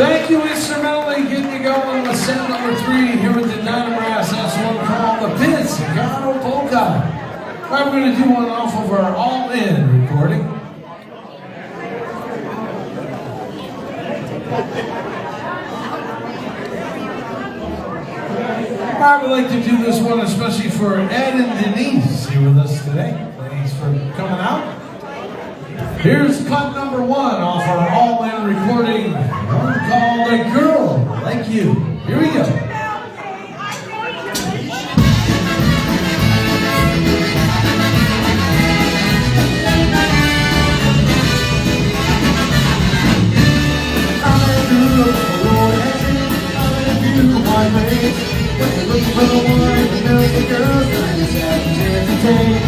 Thank you, instrumentally getting you going with set number 3 here with the DynaBrass. That's one called the Pizzicato Polka. All right, we're going to do one off of our all-in recording. I would like to do this one especially for Ed and Denise here with us today. Thanks for coming out. Here's cut number 1 off our all-in recording, one called A Girl Like You. Here we go. When you're looking for the one, you know the girls that just have a chance to take.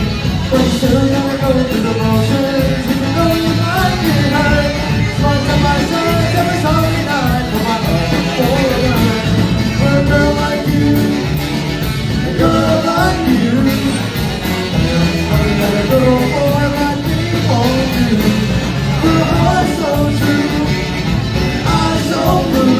But you still gotta go through the motions, even though you might get hurt. One time I saw every Sunday night for my love for a gun. For a girl like you, a girl like you, nothing that a little boy like me won't do. For a heart so true, eyes so blue.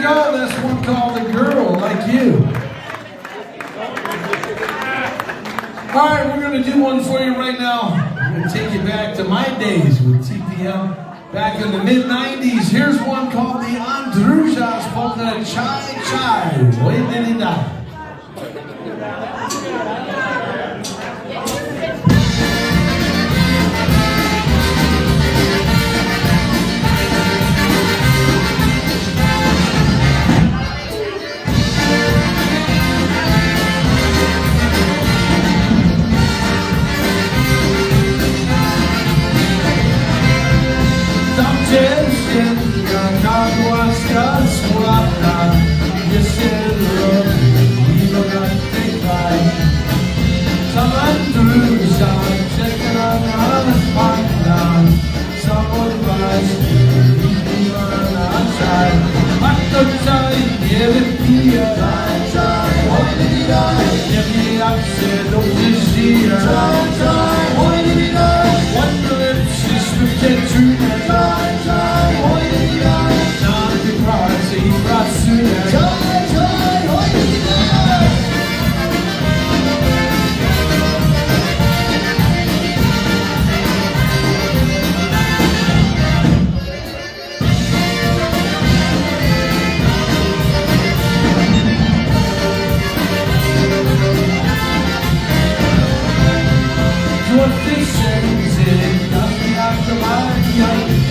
That's one called A Girl Like You. All right, we're going to do one for you right now. I'm going to take you back to my days with TPM back in the mid-90s. Here's one called the Andrujas Polka Chai Chai. Way did he die?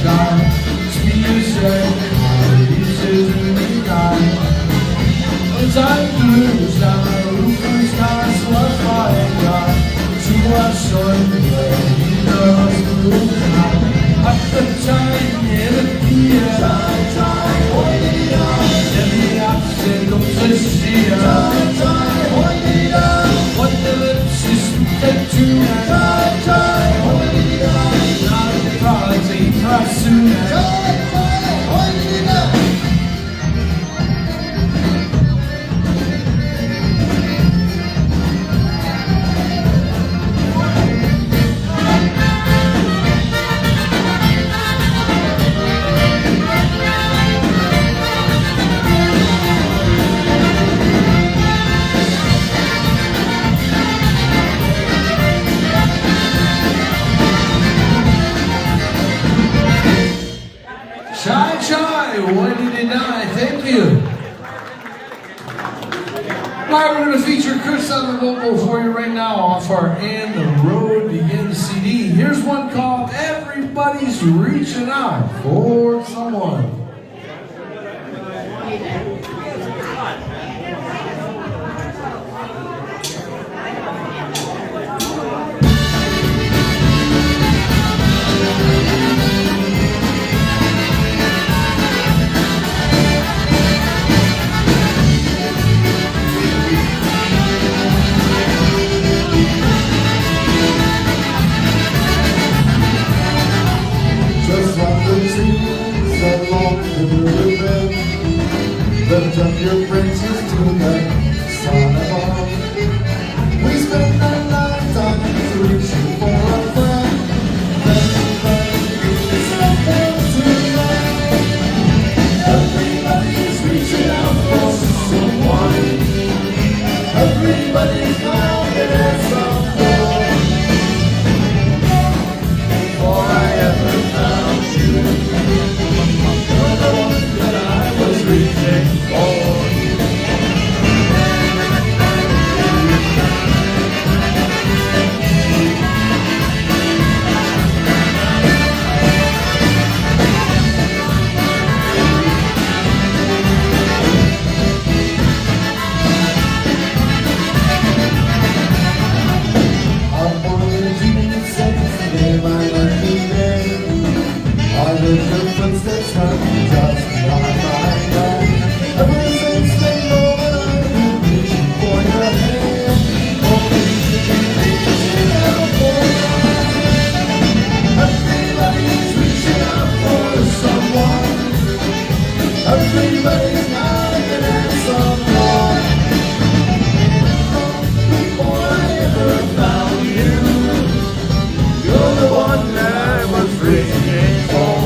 sky. Speed is set, pieces in the sky. Time blue sky, roof sky, so I fly God. To our son, he does blue sky. At the time, in the pier, time, holding on. And the accent of the sea, time, holding on. What the lips is dead to, time, holding on. Not the cards, he cries soon, time, holding on. Why did he die? Thank you. Alright, we're going to feature Chris on the vocal for you right now off our And the Road Begins CD. Here's one called Everybody's Reaching Out for Someone. Lift up your branches to the sun above. We spend our lifetimes reaching for a friend. Everybody something to love. Everybody's reaching out for someone. Everybody's longing at someone. Before I ever found you, you're the one that I was reaching for. Footsteps have just behind my back. Ever since the moment I've been reaching for your hand, only to be reaching out for you. Everybody's reaching out for someone. Everybody's knocking at someone. Before I ever found you, you're the one that I was reaching for.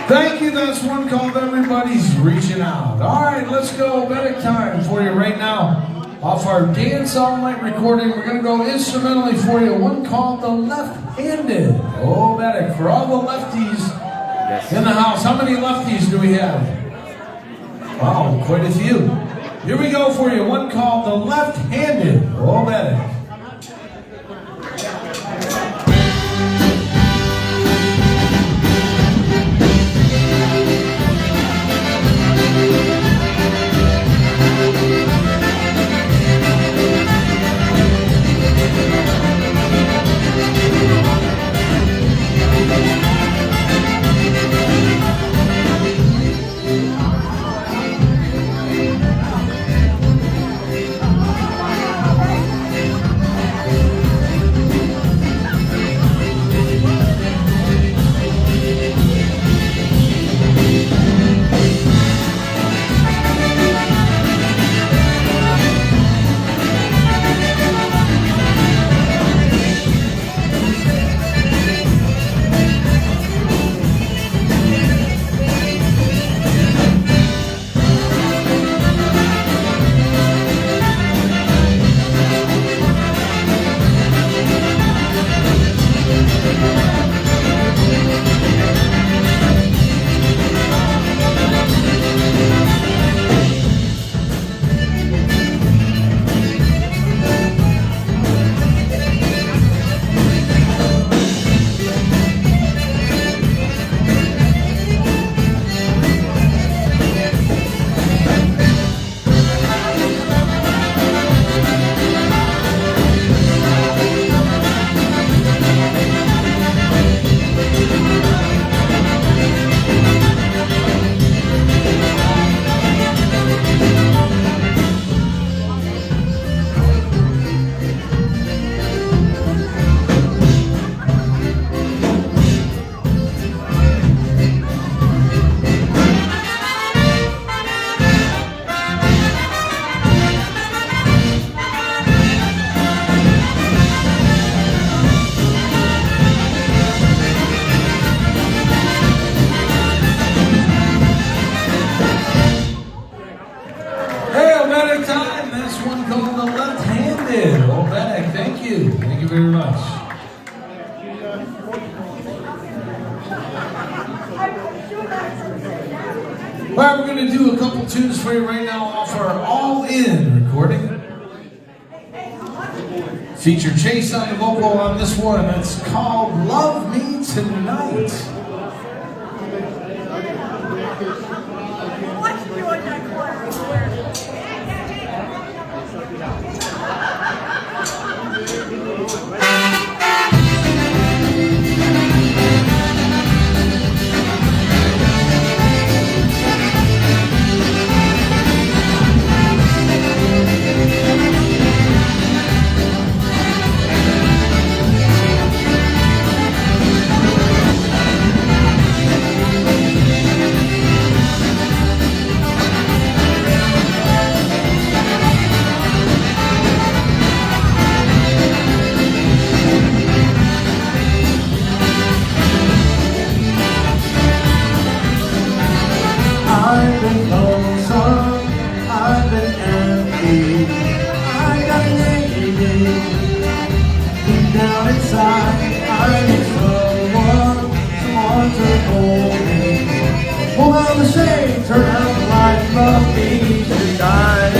Thank you. That's one called Everybody's Reaching Out. All right, let's go. Medic time for you right now. Off our Dance All Night recording, we're going to go instrumentally for you. One called The Left-Handed. Oh, Medic, for all the lefties in the house. How many lefties do we have? Wow, quite a few. Here we go for you. One called The Left-Handed. Oh, Medic. one called The Left-Handed. Oh, Beck, thank you. Thank you very much. All right, we're going to do a couple tunes for you right now off our All-In recording. Feature Chase on the vocal on this one. It's called Love Me Tonight. I've been lonesome, I've been empty, I got naked, deep down inside, I need someone to hold me. Pull out the shade, turn out the light, love me tonight.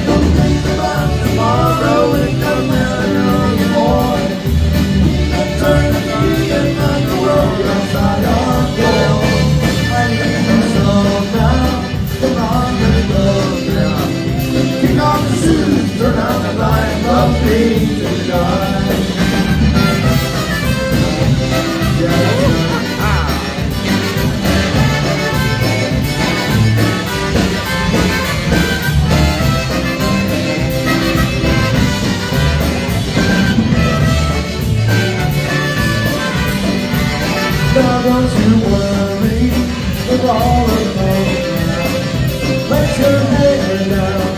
Don't think about tomorrow, it doesn't matter anymore. Turn the key and let the world outside our door. I need to slow down, come on, let go down. Kick off the shoes, turn out the light, love me tonight. Now don't you worry, we're all alone now. Let your hair down,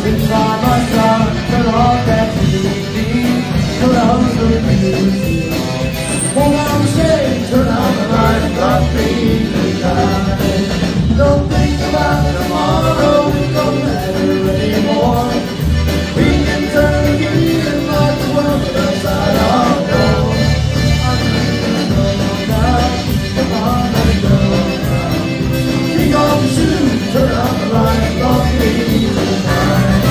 sit by my side, turn off that TV, turn on the music. Hold on the shade, turn on the light, love me tonight. Don't think about tomorrow, it don't matter anymore. We can turn the key and lock the world outside our door. Turn on the light, love me tonight.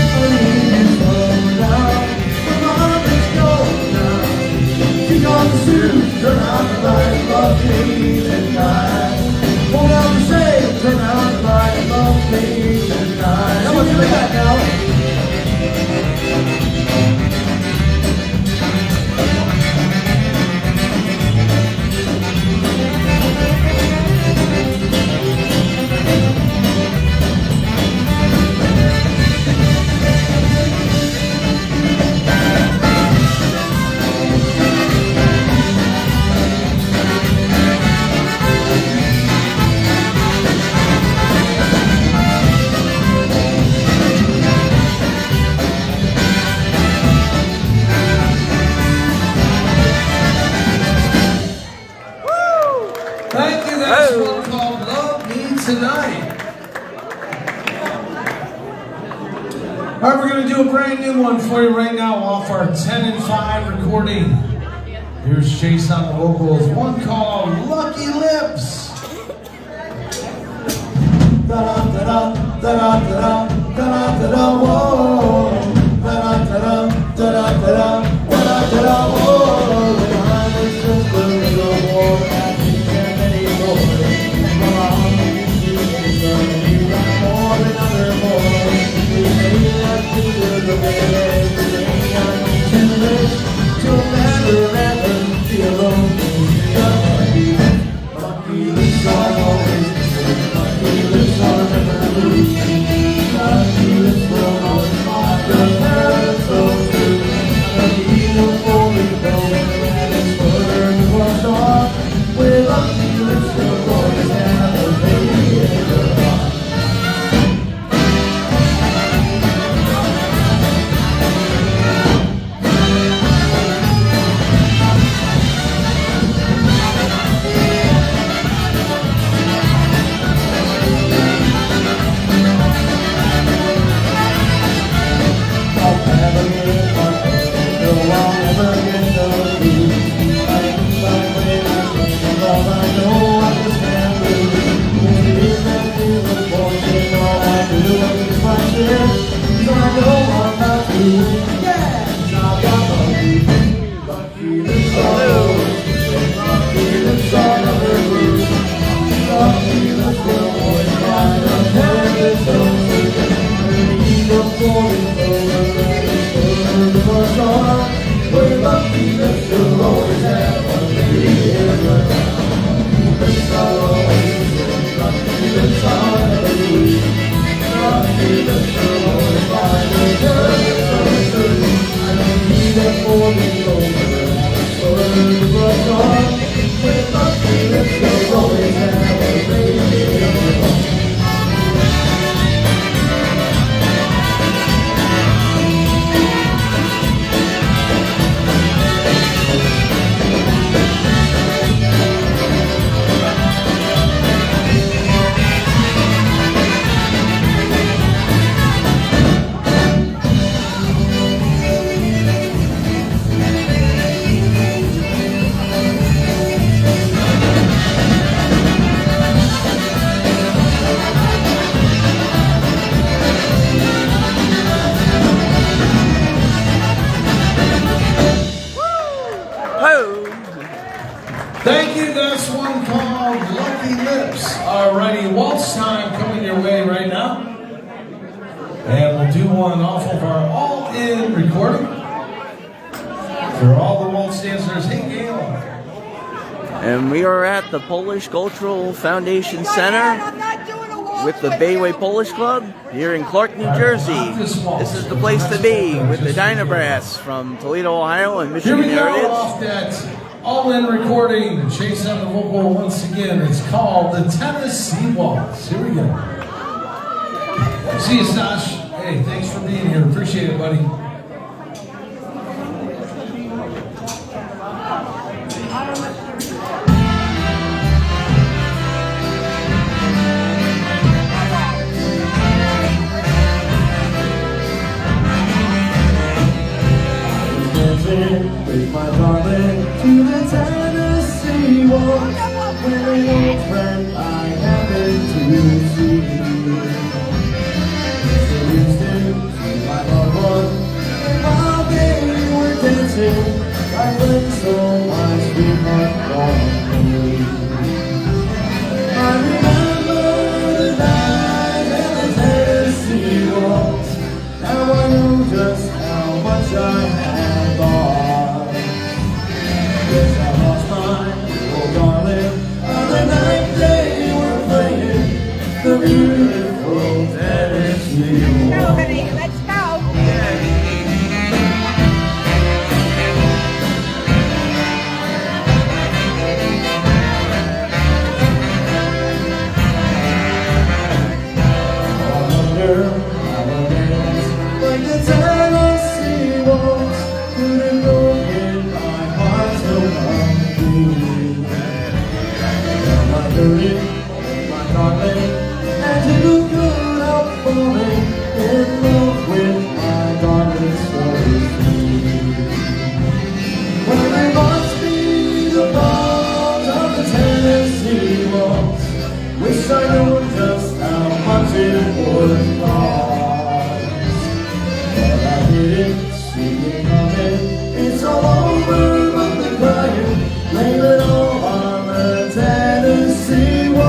I need you slow down, come on, let's go now. Kick off the shoes, turn on the light, love me tonight. Pull down the shade, turn on the light, love me tonight. Come on, give me that now. Thank you. That's one called Love Me Tonight. All right, we're going to do a brand new one for you right now off our 10 and 5 recording. Here's Chase on the vocals, one called Lucky Lips. Da-da-da-da, da-da-da-da, da-da-da-da, whoa. Da-da-da-da, da-da-da-da, da-da-da-da, whoa. When I was just a little more happy than any boy. Mama, you got more than other boys. We made that to the way. I need to live till never ever feel lonely. Lucky lips are always the same. Lucky lips are never losing. Lucky lips will always find. Alrighty, waltz time coming your way right now. And we'll do one off of our all-in recording. For all the waltz dancers, hey Gail. And we are at the Polish Cultural Foundation Center with the Bayway Polish Club here in Clark, New Jersey. This is the place to be with the DynaBrass from Toledo, Ohio and Michigan Here we go Heritage. off that all-in recording. Chase on the vocal once again. It's called the Tennessee Waltz. Here we go. See you, Sash. Hey, thanks for being here. Appreciate it, buddy. With my darling to the Tennessee waltz, when an old friend I happened to see. Introduced him to my loved one, and while they were dancing, I learned so my sweetheart from me. I remember the night and the Tennessee waltz. Now I know just how much I had lost. Yes, I lost my little darling on the night they were playing the beautiful Tennessee waltz. Go, honey, let's go. Like the Tennessee waltz, couldn't go in my heart so complete. Now I heard it, my darling, and who could help falling in love with my darling so sweet? Well, they must be the bones of the Tennessee waltz. Wish I knew just how much it would cost. But I didn't see it coming. It's all over but the crying. Blame it all on the Tennessee waltz.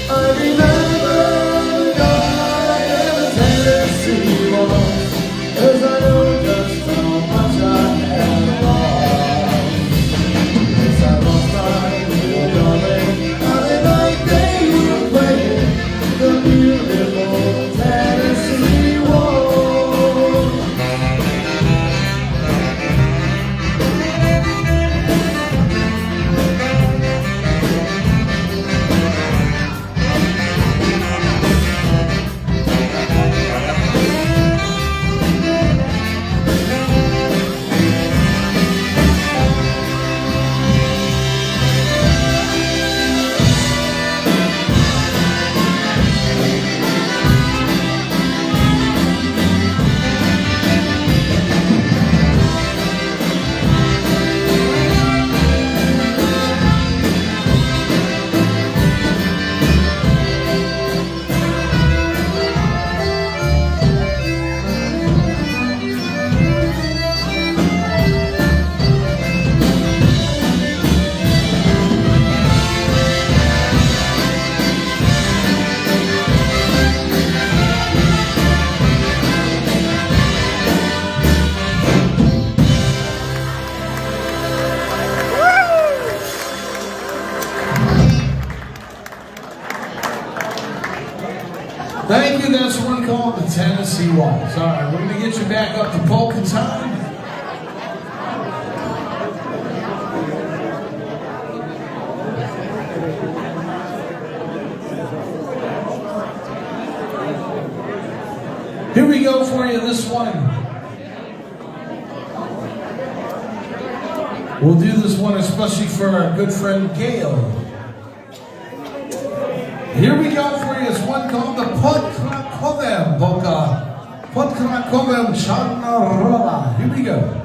I remember the night in the Tennessee waltz, 'cause I know just how much I had lost. Yes, I lost my little darling on the night they were playing the beautiful Tennessee waltz. Thank you. That's one called the Tennessee Waltz. All right, we're going to get you back up to polka time. Here we go for you, this one. We'll do this one especially for our good friend Gail. Here we go for you. It's one called the Podkrakowem Polka. Podkrakowem Czarna. Here we go.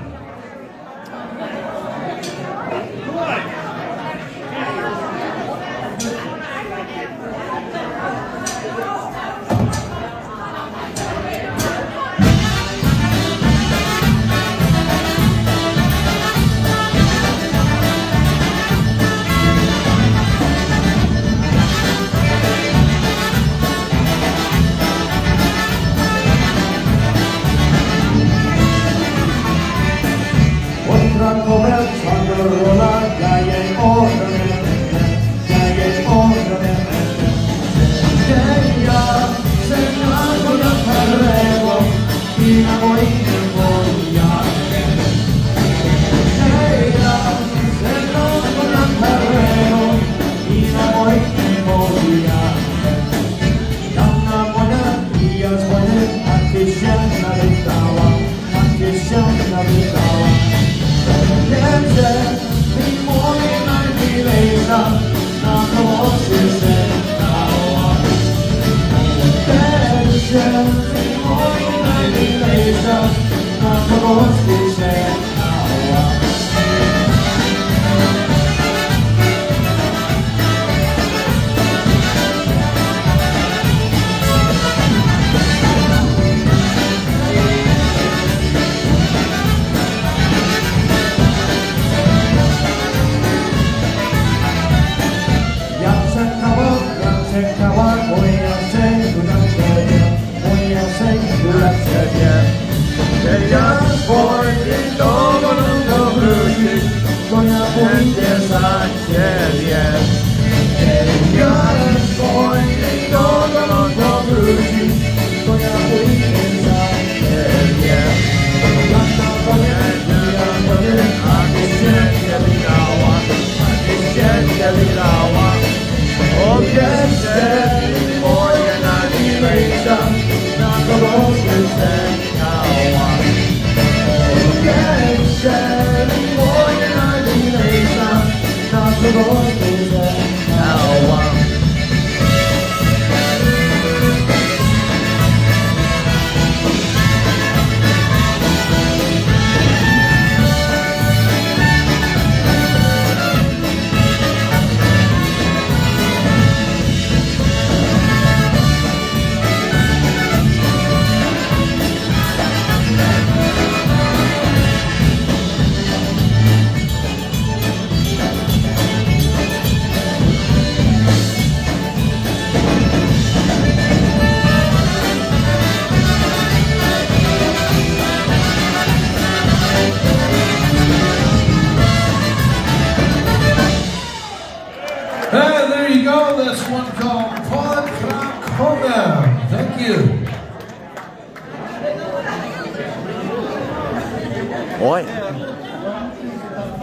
Boy.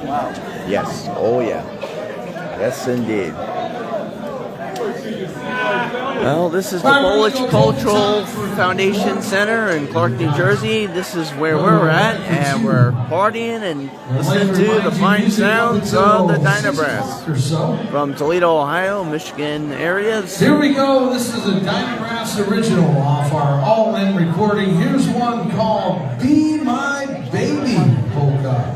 Wow. Yes. Oh, yeah. Yes, indeed. Well, this is the Polish Cultural Foundation Center in Clark, New Jersey. This is where we're at, and we're partying and listening to the fine sounds of the DynaBrass from Toledo, Ohio, Michigan areas. Here we go. This is a DynaBrass original off our all-in recording. Here's one called Be My Baby Polka.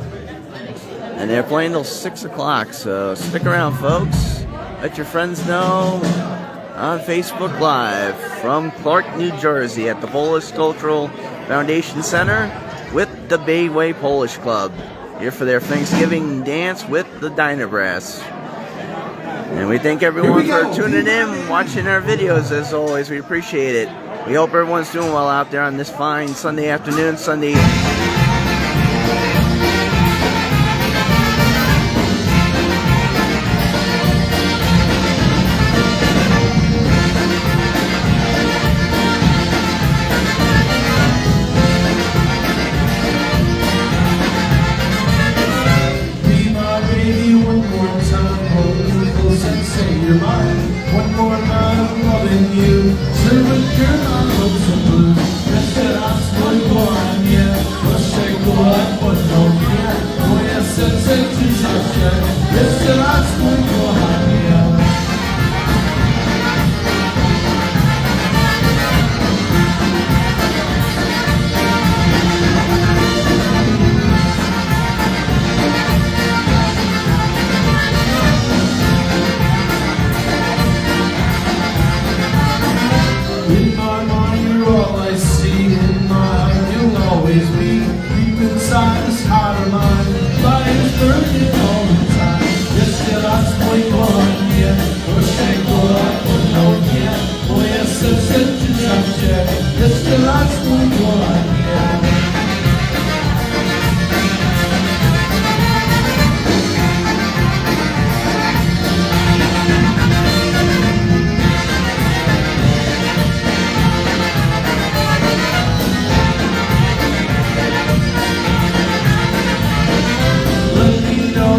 And they're playing till 6 o'clock, so stick around, folks. Let your friends know on Facebook Live from Clark, New Jersey at the Polish Cultural Foundation Center with the Bayway Polish Club. Here for their Thanksgiving dance with the DynaBrass. And we thank everyone for tuning in, watching our videos as always. We appreciate it. We hope everyone's doing well out there on this fine Sunday afternoon, Sunday. You're mine. One more night of loving you. Serving girl on hopes and blues. Jeszcze raz mój kochanie, proszę go, Jeszcze raz mój kochanie.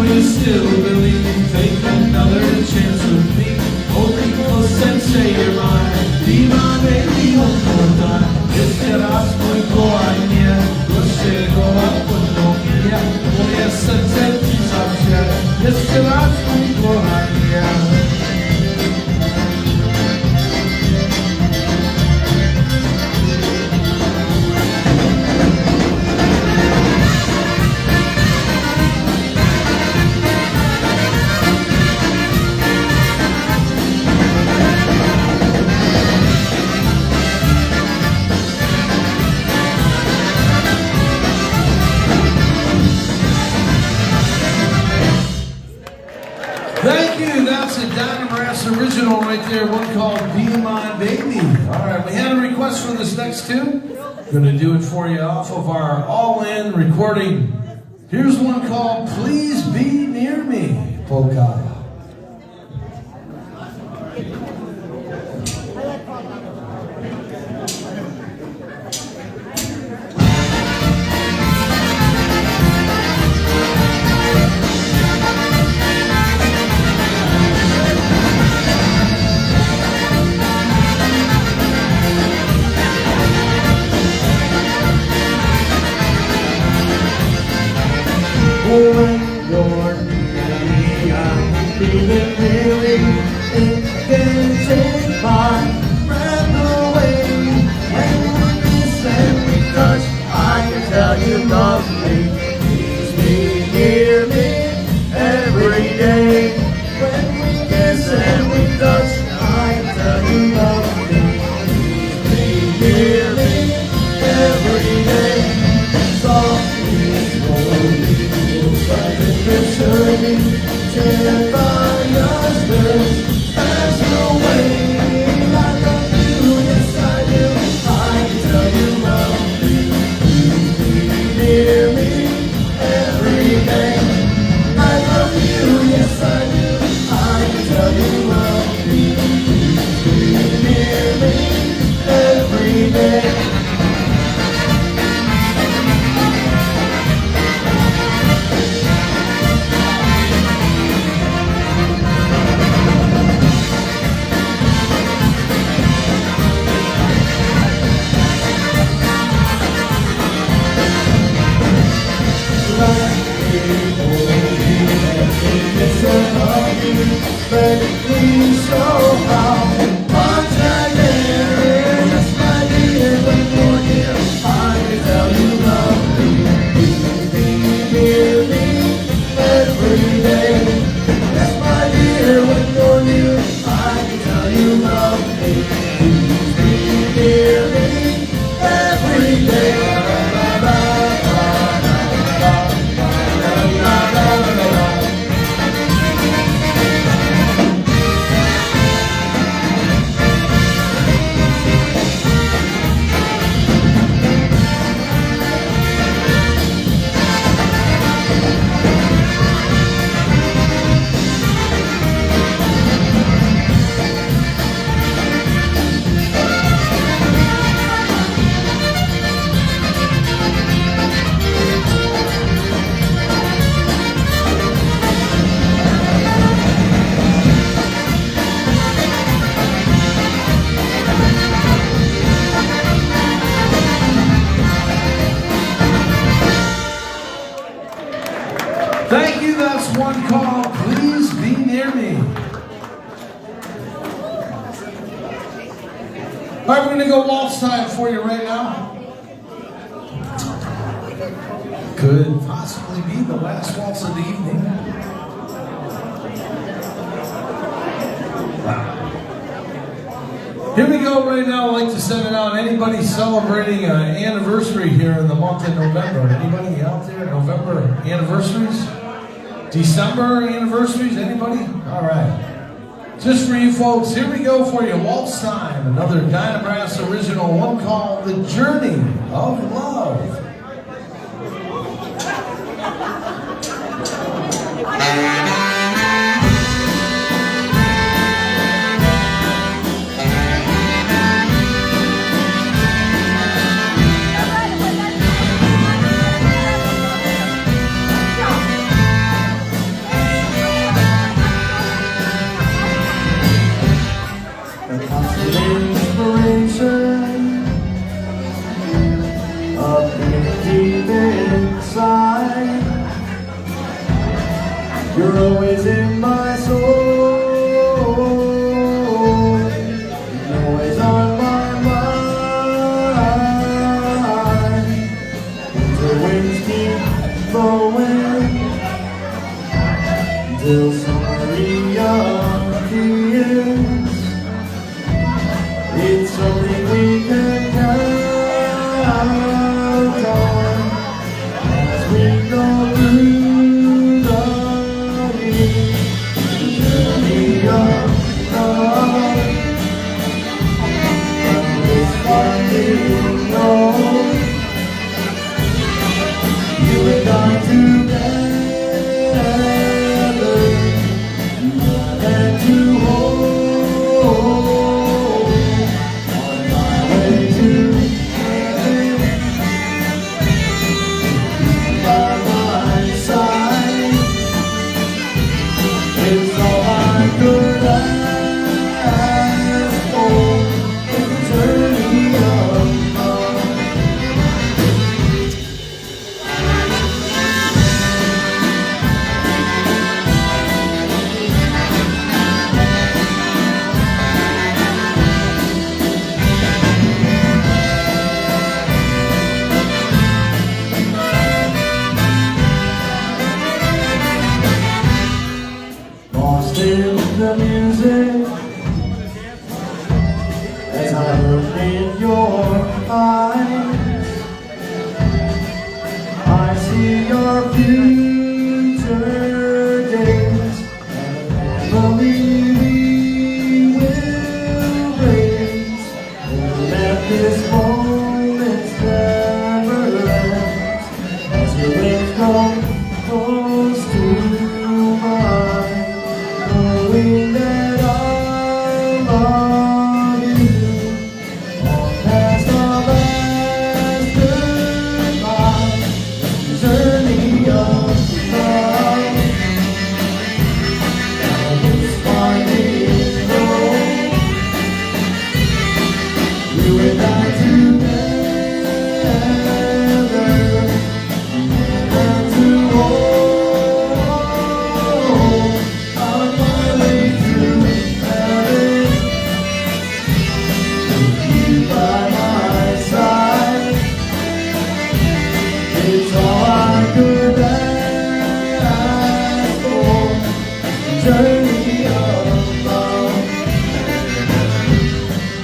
You still believe, take another chance with me. Hold me close and say you're mine. Be my baby one more time. Jeszcze raz mój kochanie. Proszę go podnośnie. Moje serce ci zawsze. Jeszcze raz mój kochanie. Thank you. That's a DynaBrass original right there, one called Be My Baby. All right, we had a request for this next tune. Gonna do it for you off of our all-in recording. Here's one called Please Be Near Me, polka. When you're near me, I'm feeling really. It can take my breath away. When we kiss and we touch, I can tell you love me. Please be near me every day. When we kiss and we touch, I can tell you love me. Please be near me every day. Softly, slowly. Till by yours, there's no way. I love you, yes I do. I can tell you love me. Please be near me every day. I love you, yes I do. I can tell you love me. Please be near me every day. But please show how much I care. Yes, my dear, when you're here, I can tell you love me. Please be near me every day. Yes, my dear, when you're near, I can tell you love me. Please be near me every day. Thank you. That's one called Please Be Near Me. All right, we're going to go waltz time for you right now. Could possibly be the last waltz of the evening. Here we go right now. I'd like to send it out. Anybody celebrating an anniversary here in the month of November? Anybody out there? November anniversaries? December anniversaries? Anybody? All right. Just for you folks, here we go for you. Waltz Time, another DynaBrass original, one called The Journey of Love. Inspiration of being deep inside. You're always in my soul. You're always on my mind. The winds keep blowing till summer reappears. It's something we can count on as we go through the years. The journey of love from this finding road. You and I together, and to hold. It's all I could ask for, a journey of love. Lost in the music as I look in your eyes. I see your future days and the family we will raise. Let this moment never end as your lips come close to mine. Knowing that I love you, all past our last goodbye, the journey of love, and this finding road, you and I together, and to hold. It's all I could ask for, a journey of love.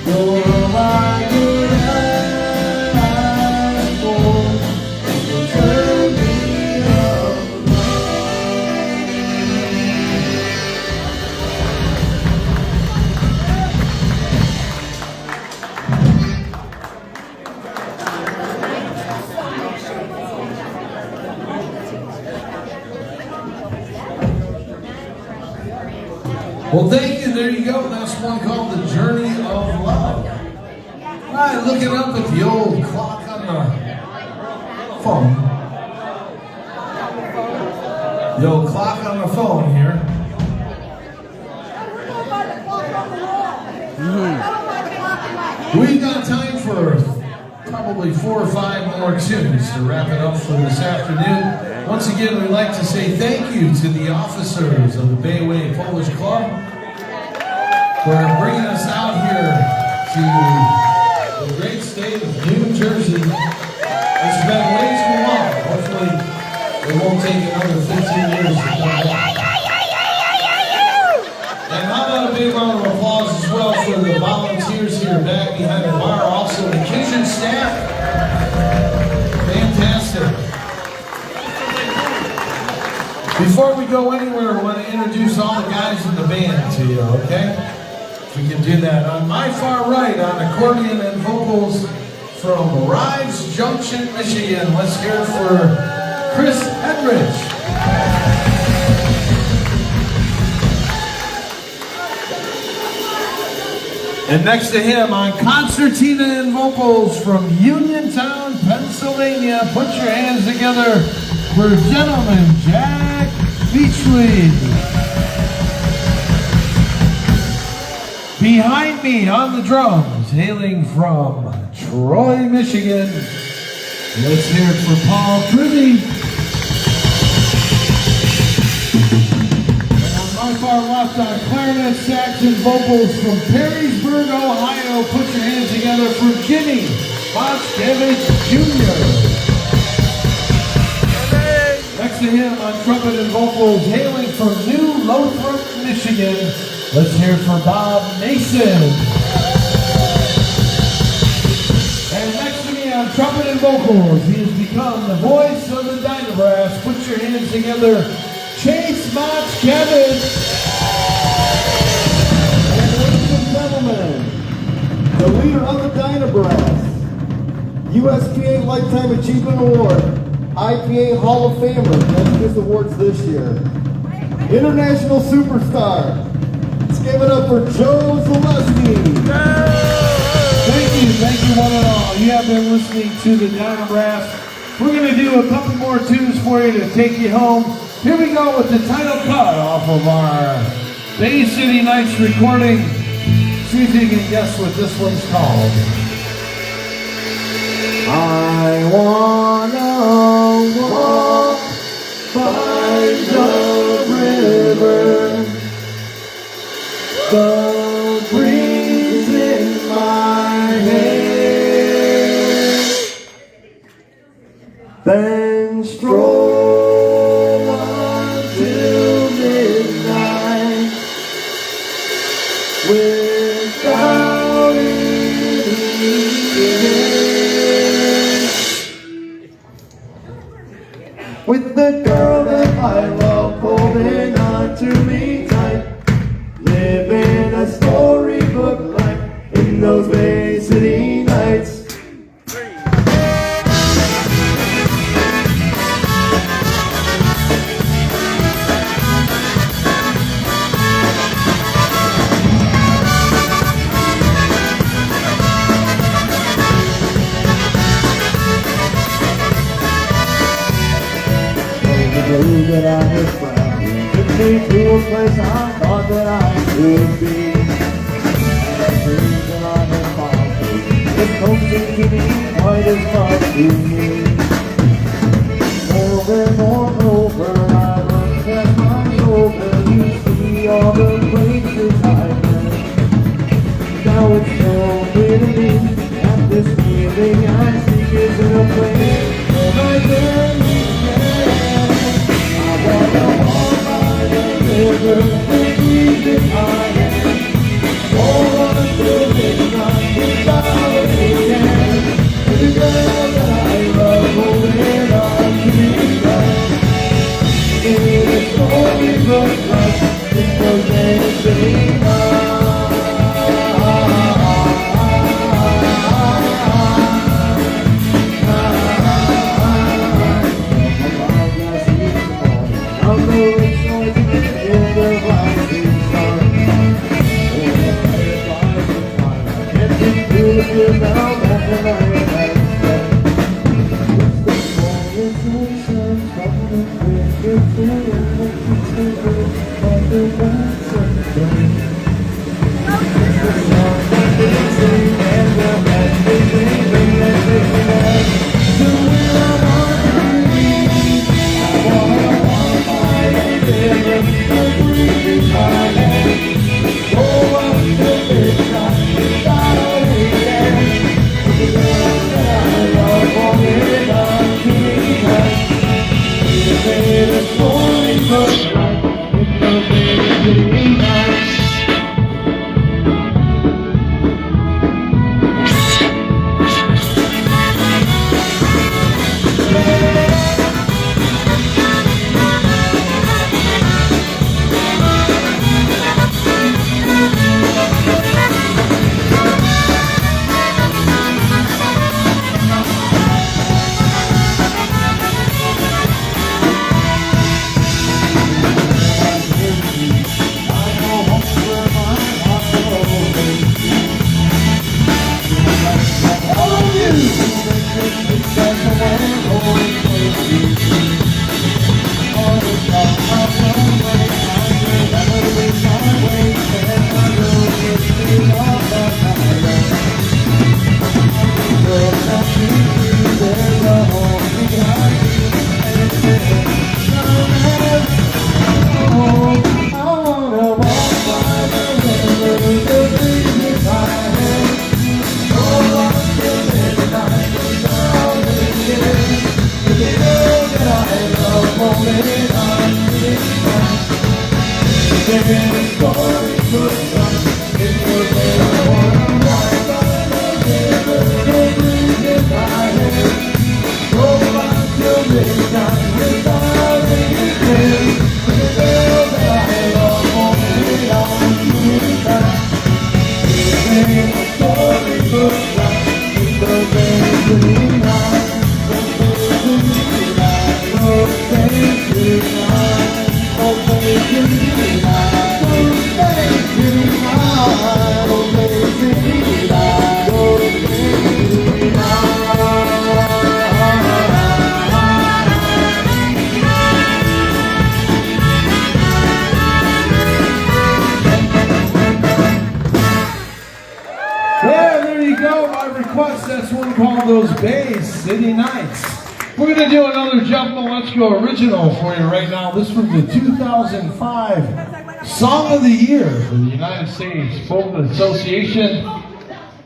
You're all I could ask for, a journey of Well, thank you. There you go. That's one called The Journey of Love. All right, looking up at the old clock on the phone. The old clock on the phone here. We've got time for probably 4 or 5 more tunes to wrap it up for this afternoon. Once again, we'd like to say thank you to the officers of the Bayway Polish Club for bringing us out here to the great state of New Jersey. It's been way too long. Hopefully, it won't take another 15 years to come back. And how about a big round of applause as well for the volunteers here back behind the bar, also the kitchen staff. Fantastic. Before we go anywhere, I want to introduce all the guys in the band to you, okay? If we can do that. On my far right, on accordion and vocals from Rives Junction, Michigan, let's hear it for Chris Edrich. And next to him on concertina and vocals from Uniontown, Pennsylvania, put your hands together for gentleman Jack Beachweed. Behind me on the drums, hailing from Troy, Michigan, let's hear it for Paul Privy. My far left on clarinet, sax, and vocals from Perrysburg, Ohio. Put your hands together for Jimmy Boskevich Jr. Next to him on trumpet and vocals, hailing from New Lothrop, Michigan. Let's hear it for Bob Mason. And next to me on trumpet and vocals, he has become the voice of the DynaBrass. Put your hands together, Chase Motzkevich. And ladies and gentlemen, the leader of the DynaBrass, USPA Lifetime Achievement Award, IPA Hall of Famer, that's his awards this year. International Superstar. Let's give it up for Joe Zaleski. Thank you one and all. You have been listening to the DynaBrass. We're going to do a couple more tunes for you to take you home. Here we go with the title cut off of our Bay City Nights recording. See if you can guess what this one's called. I wanna walk by the river, the breeze in my hair, then stroll until midnight without any care, with the girl that I love holding on to me tight, living a storybook life in those Bay City nights. That I had found took me to a place I thought that I should be. And the dreams that I had found just don't seem to be quite as much to me. Over and over, I look past my shoulder to see all the places I've been. Now it's so clear to me that this feeling I seek isn't a place where I've been. I wanna walk by the river, the breeze in my hand, roll until midnight without a care, with the girl that I love holding on to me tight. In a storybook life, it goes dancing on. That's one called Those Bay City Nights. We're going to do another Jump and Let's Go original for you right now. This was the 2005 Song of the Year for the United States Folk Association.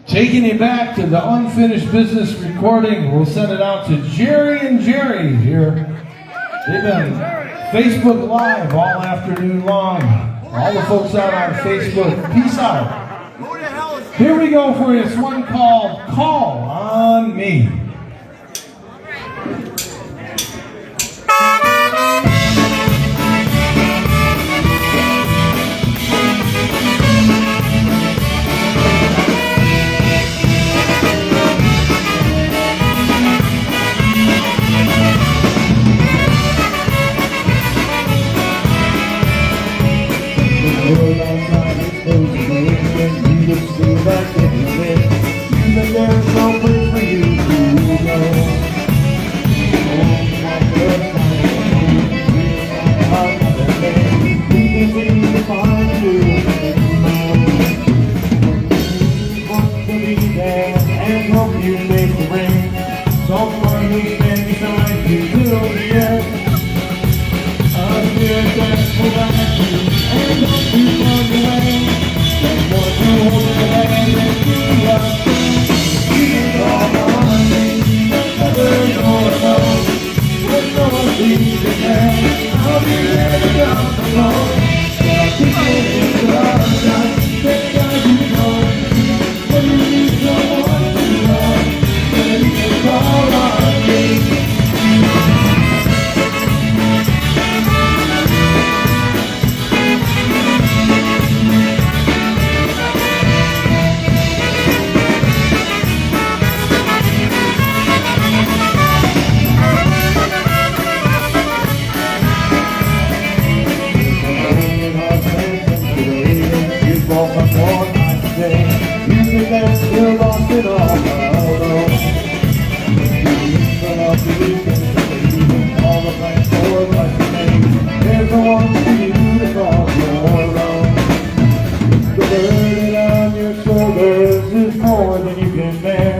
Taking you back to the Unfinished Business recording. We'll send it out to Jerry and Jerry here. They've been Facebook Live all afternoon long. All the folks out on Facebook, peace out. Here we go for you. It's one called Call on Me. There's no place for you to go. We can be the find you. Want to be there and help you make the rain. Someone who stands beside you till the end. I'm here that will back you and help you find the way. Someone who holds your hand and you love. I'll be there to come along. Keep it in the night. Thank God you know. When you need someone to love, then you can call on me. You're lost it all alone. All the plans for life remain. There's no one for you to cross your road. The burden on your shoulders is more than you can bear,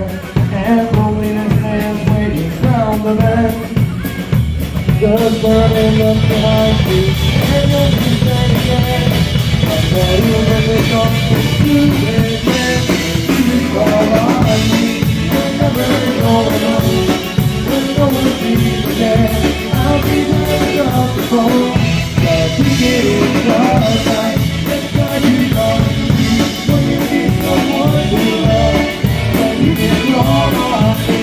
and loneliness stands waiting round the bend. Just burning up behind you, and you'll be dead again. I'm ready when they come to you again. Call on me, you're never alone. When no one sees you there, I'll be there to drop the phone. But you get in your night, that's why you call me. When you need someone to love, then you can call on me.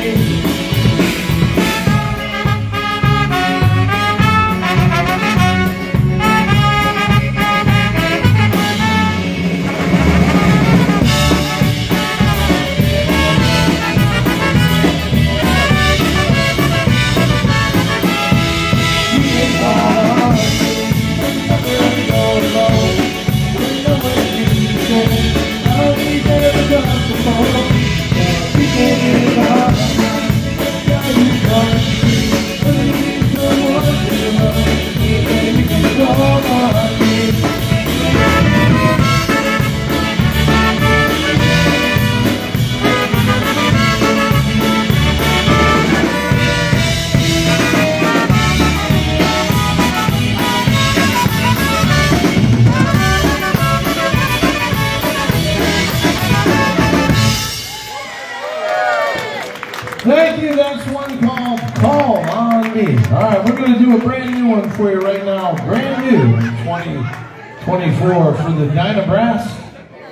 Thank you. That's one called Call on Me. All right, we're going to do a brand new one for you right now. Brand new 2024 for the DynaBrass.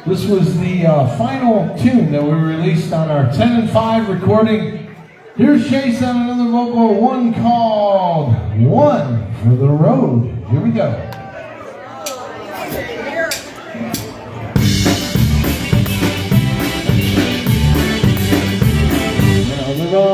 This was the final tune that we released on our 10 and 5 recording. Here's Chase on another vocal, one called One for the Road. Here we go. Now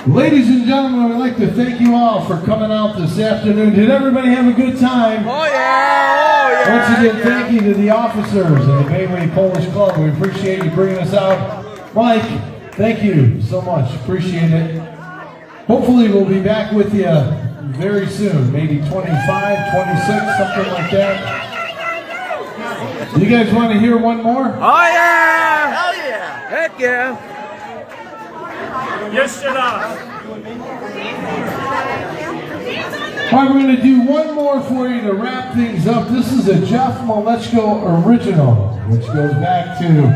Ladies and gentlemen, I'd like to thank you all for coming out this afternoon. Did everybody have a good time? Oh yeah! Oh yeah! Once again, thank you to the officers of the Bayway Polish Club. We appreciate you bringing us out. Mike, thank you so much. Appreciate it. Hopefully we'll be back with you very soon. Maybe 25, 26, something like that. You guys want to hear one more? Oh yeah! Hell yeah! Heck yeah! Yes, sir. All right, we're going to do one more for you to wrap things up. This is a Jeff Malechko original, which goes back to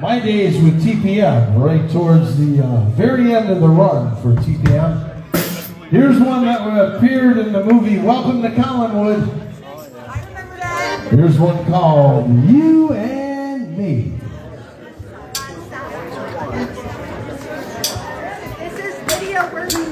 my days with TPM, right towards the very end of the run for TPM. Here's one that appeared in the movie Welcome to Collinwood. Here's one called You and Me. This is video version.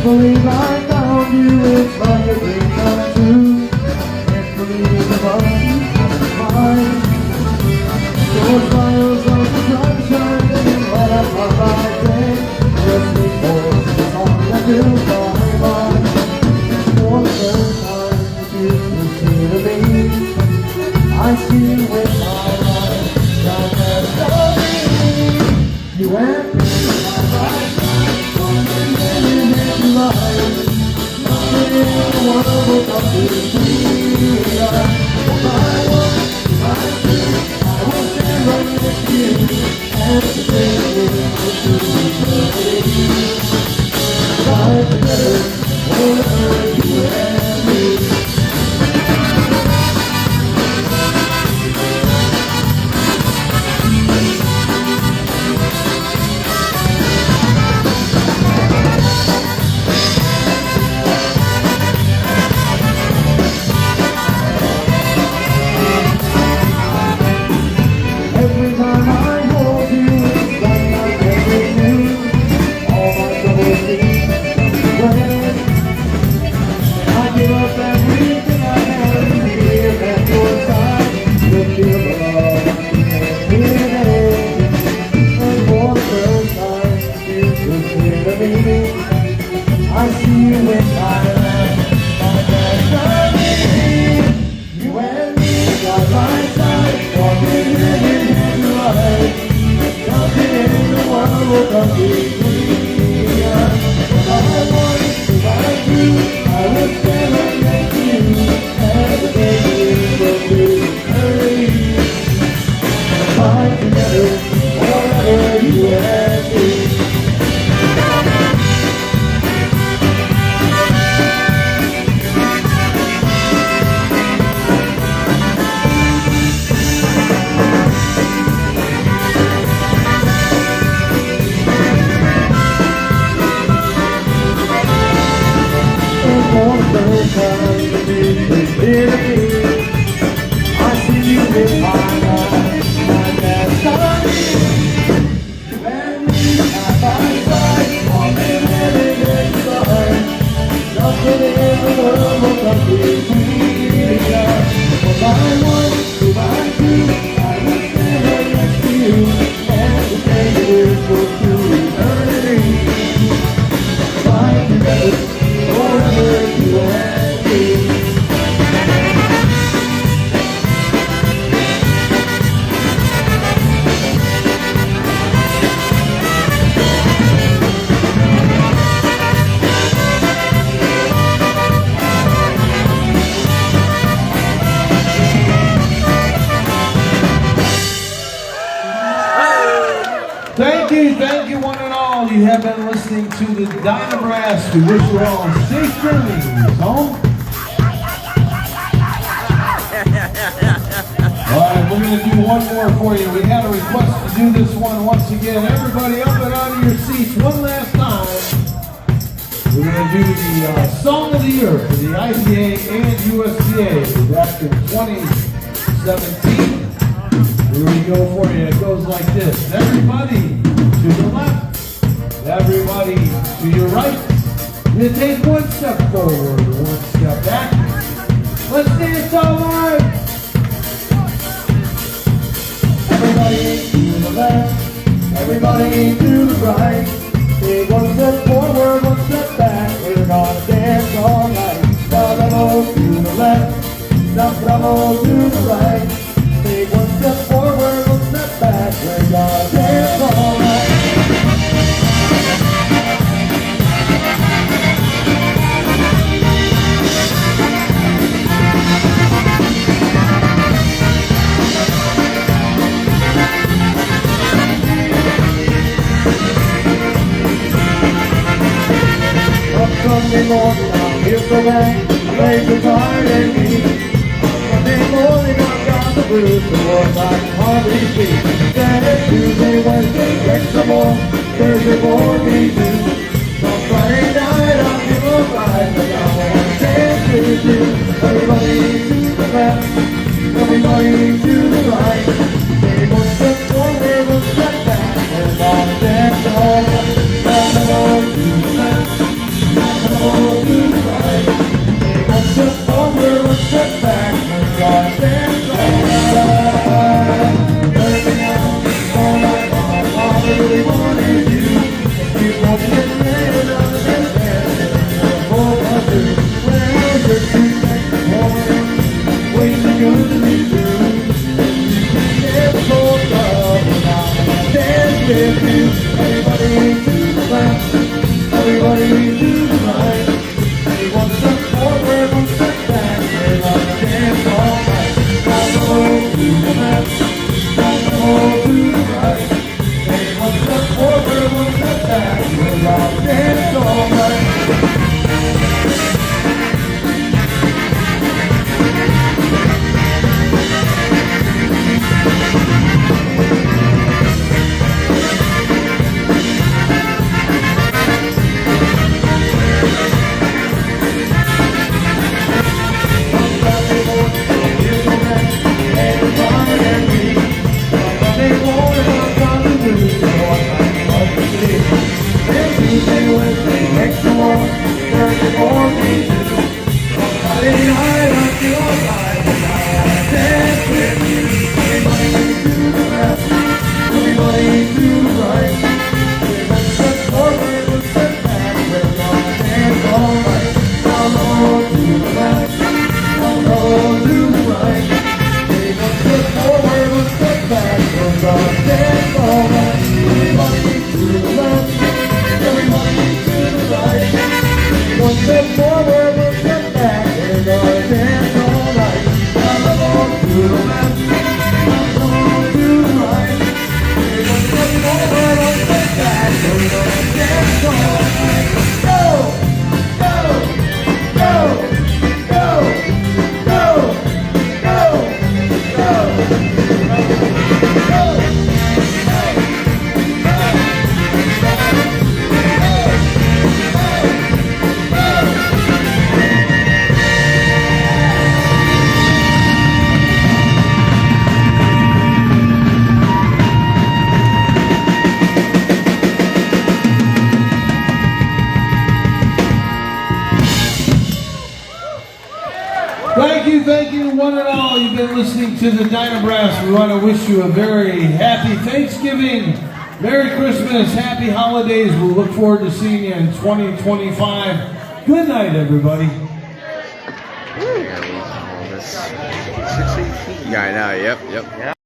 Believe I found you, it's like a dream come true. Can't believe the love you mine. Your smiles of the sunshine, and light up my life day. Just before the song that fills my mind. For the first time, you came to me. I see you with my eyes, now that's all you and me. Nothing in the world will come between us. If I want, if I do, I will stand right next to you and say it to ride together, forever, you and me. I see you in my life, my destiny. You and me, side by side, walking hand in life. Nothing in the world will come between us. If I want, if I do, I will stand right next to you, and the day will be early. Fight together, forever, you and me. I see you in my life, my destiny. You and me, side by side, walking hand in hand. Nothing in the world will come between us. If I want, if I do, I will stand right next to you, and the day will go to eternity. Fight together, forever, you and me. Thank you one and all. You have been listening to the DynaBrass. We wish you all safe journeys home. Alright, we're going to do one more for you. We had a request to do this one once again. Everybody up and out of your seats one last time. We're going to do the Song of the Year for the IPA and USDA back in 2017. Here we go for you. It goes like this. Everybody to the left. Everybody to your right. You take one step forward, one step back. Let's dance all right. Everybody to the left, everybody to the right. Take one step forward, one step back. We're gonna dance all night. Bravo to the left, now bravo to the right. Take one step forward, one step back. We're gonna dance all night. Sunday morning, I'm here for that, play guitar and me. Monday morning, I've got the blues, the ones I can hardly see. Saturday, Tuesday, Wednesday, get some more, Thursday morning too. On Friday night, I'll give a ride, but I wanna dance with you. Everybody to the left, everybody to the right. Take one step forward, one step back, we're gonna dance all night. Everybody to the left, to the right. Take one step forward, one step back. We're gonna dance all night. Everything else, all night long. All I really want is you. If you won't get ready, I'll just dance for you. Where's your feet next morning? Waiting good to be through. You can dance for love, and I'll dance with you. Everybody to the left, everybody to the right. Take one step forward, one step back. We're gonna dance all night. Bravo to the left, bravo to the right. Take one step forward, one step back. We're gonna dance all night. One step forward, one step back. We're gonna dance all night. Bravo to the left, bravo to the right. Take one step forward, one step back. We're gonna dance all night. Go, go, go, go, go, go, go, go. Thank you, one and all. You've been listening to the DynaBrass. We want to wish you a very happy Thanksgiving, Merry Christmas, Happy Holidays. We'll look forward to seeing you in 2025. Good night, everybody. Yeah, I know. Yep.